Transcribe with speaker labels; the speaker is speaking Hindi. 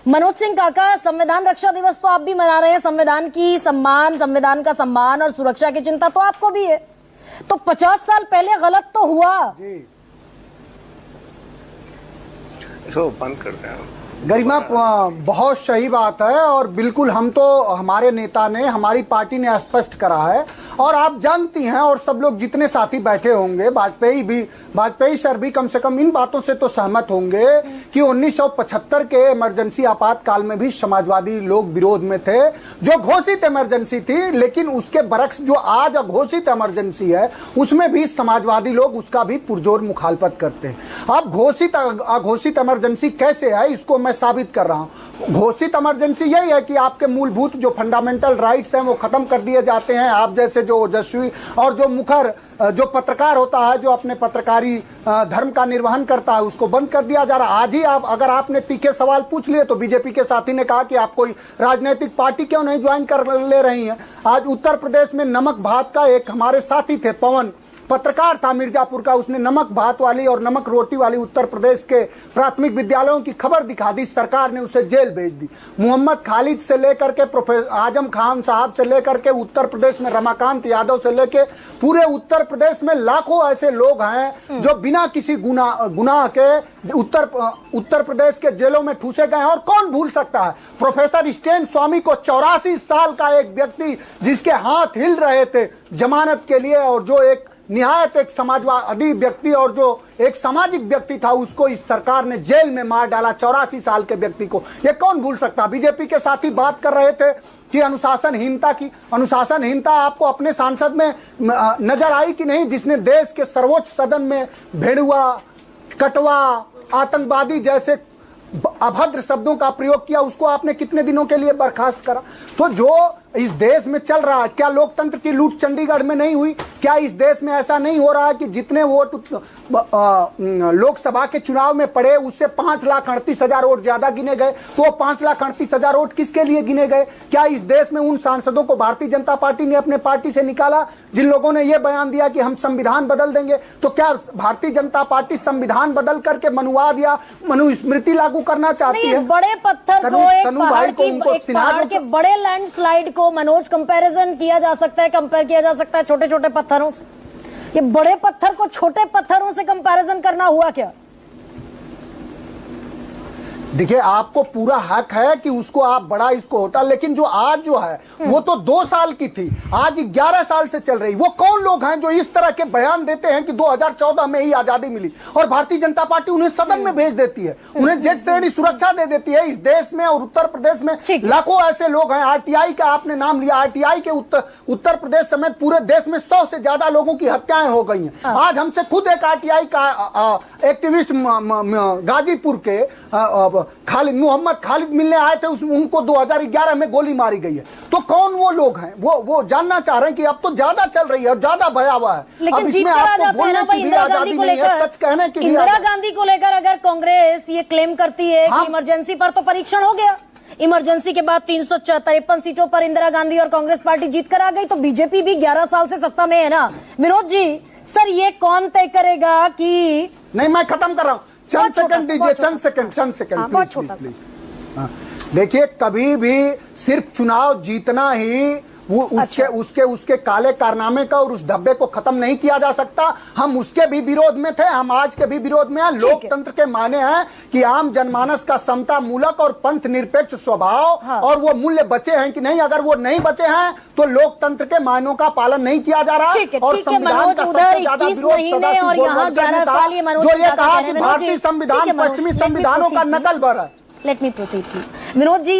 Speaker 1: मनोज सिंह काका, संविधान रक्षा दिवस तो आप भी मना रहे हैं, संविधान की सम्मान, संविधान का सम्मान और सुरक्षा की चिंता तो आपको भी है, तो 50 साल पहले गलत तो हुआ जी।
Speaker 2: इसको बंद करते हैं।
Speaker 3: गरिमा, बहुत सही बात है और बिल्कुल हम तो, हमारे नेता ने, हमारी पार्टी ने स्पष्ट करा है और आप जानती हैं और सब लोग जितने साथी बैठे होंगे, वाजपेयी सर भी कम से कम इन बातों से तो सहमत होंगे कि 1975 के इमरजेंसी आपातकाल में भी समाजवादी लोग विरोध में थे, जो घोषित इमरजेंसी थी, लेकिन उसके बरक्स जो आज अघोषित इमरजेंसी है उसमें भी समाजवादी लोग उसका भी पुरजोर मुखालफत करते हैं। अब घोषित अघोषित इमरजेंसी कैसे है इसको मैं साबित कर रहा हूं। घोषित इमरजेंसी यही है कि आपके मूलभूत जो फंडामेंटल राइट्स हैं वो खत्म कर दिए जाते हैं। आप जैसे जो ओजस्वी और जो मुखर जो पत्रकार होता है, जो अपने पत्रकारी धर्म का निर्वहन करता है, उसको बंद कर दिया जा रहा है। आज ही आप, अगर आपने तीखे सवाल पूछ लिए तो बीजेपी के साथी ने कहा कि आप कोई राजनीतिक पार्टी क्यों नहीं ज्वाइन कर ले रही हैं। आज उत्तर प्रदेश में नमक भात का एक हमारे साथी थे, पवन पत्रकार था मिर्जापुर का, उसने नमक भात वाली और नमक रोटी वाली उत्तर प्रदेश के प्राथमिक विद्यालयों की खबर दिखा दी, सरकार ने उसे जेल भेज दी। मोहम्मद खालिद से लेकर के प्रोफेसर आजम खान साहब से लेकर के उत्तर प्रदेश में रमाकांत यादव से लेकर पूरे उत्तर प्रदेश में लाखों ऐसे लोग हैं जो बिना किसी गुनाह के उत्तर प्रदेश के जेलों में ठूसे गए हैं। और कौन भूल सकता है प्रोफेसर स्टेन स्वामी को, 84 साल का एक व्यक्ति जिसके हाथ हिल रहे थे जमानत के लिए, और जो एक निहायत एक समाजवादी व्यक्ति और जो एक सामाजिक व्यक्ति था, उसको इस सरकार ने जेल में मार डाला, 84 साल के व्यक्ति को। ये कौन भूल सकता। बीजेपी के साथी बात कर रहे थे कि अनुशासनहीनता की, अनुशासनहीनता आपको अपने सांसद में नजर आई कि नहीं, जिसने देश के सर्वोच्च सदन में भेड़ुआ, कटवा, आतंकवादी जैसे अभद्र शब्दों का प्रयोग किया, उसको आपने कितने दिनों के लिए बर्खास्त करा। तो जो इस देश में चल रहा है, क्या लोकतंत्र की लूट चंडीगढ़ में नहीं हुई? क्या इस देश में ऐसा नहीं हो रहा है कि जितने वोट लोकसभा के चुनाव में पड़े उससे 5,38,000 वोट ज्यादा गिने गए? तो 5,38,000 वोट किसके लिए गिने गए? क्या इस देश में उन सांसदों को भारतीय जनता पार्टी ने अपने पार्टी से निकाला जिन लोगों ने यह बयान दिया कि हम संविधान बदल देंगे? तो क्या भारतीय जनता पार्टी संविधान बदल करके मनुवाद या मनुस्मृति लागू करना चाहती है?
Speaker 1: बड़े पत्थर को एक पहाड़ के बड़े लैंडस्लाइड मनोज कंपैरिजन किया जा सकता है, कंपेयर किया जा सकता है छोटे छोटे पत्थरों से। ये बड़े पत्थर को छोटे पत्थरों से कंपैरिजन करना हुआ क्या?
Speaker 3: देखिए, आपको पूरा हक है कि उसको आप बड़ा इसको होता, लेकिन जो आज जो है वो तो 2 साल की थी, आज 11 साल से चल रही। वो कौन लोग हैं जो इस तरह के बयान देते हैं कि 2014 में ही आजादी मिली और भारतीय जनता पार्टी उन्हें सदन में भेज देती है, उन्हें जेड श्रेणी सुरक्षा दे देती है? इस देश में और उत्तर प्रदेश में लाखों ऐसे लोग हैं। आरटीआई का आपने नाम लिया, आरटीआई के उत्तर प्रदेश समेत पूरे देश में 100 से ज्यादा लोगों की हत्याएं हो गई हैं। आज हमसे खुद एक आरटीआई का एक्टिविस्ट गाजीपुर के मोहम्मद खालिद मिलने आए थे, उनको 2011 में गोली मारी गई है। तो कौन वो लोग हैं? वो जानना चाह रहे हैं कि अब तो ज्यादा चल रही है और ज्यादा भयावह है। अब इसमें आपको बोलने की भी आजादी नहीं है, सच कहने की भी।
Speaker 1: इंदिरा गांधी को लेकर अगर कांग्रेस ये क्लेम करती है कि इमरजेंसी पर तो परीक्षण हो गया, इमरजेंसी के बाद 353 सीटों पर इंदिरा गांधी और कांग्रेस पार्टी जीत कर आ गई, तो बीजेपी भी 11 साल से सत्ता में है ना। विनोद जी, सर ये कौन तय करेगा कि
Speaker 3: नहीं? मैं खत्म कर रहा हूं, चंद सेकंड दीजिए, चंद सेकंड प्लीज। देखिए, कभी भी सिर्फ चुनाव जीतना ही वो उसके काले कारनामे का और उस धब्बे को खत्म नहीं किया जा सकता। हम उसके भी विरोध में थे, हम आज के भी विरोध में हैं। लोकतंत्र के माने हैं कि आम जनमानस का समता मूलक और पंथ निरपेक्ष स्वभाव और वो मूल्य बचे हैं कि नहीं। अगर वो नहीं बचे हैं तो लोकतंत्र के मानों का पालन नहीं किया जा रहा। और संविधान का सबसे ज्यादा विरोध सदाशिव गोलवलकर ने था, जो ये कहा कि भारतीय संविधान पश्चिमी संविधानों का नकल भर है।
Speaker 1: Let me proceed please. Vinod ji,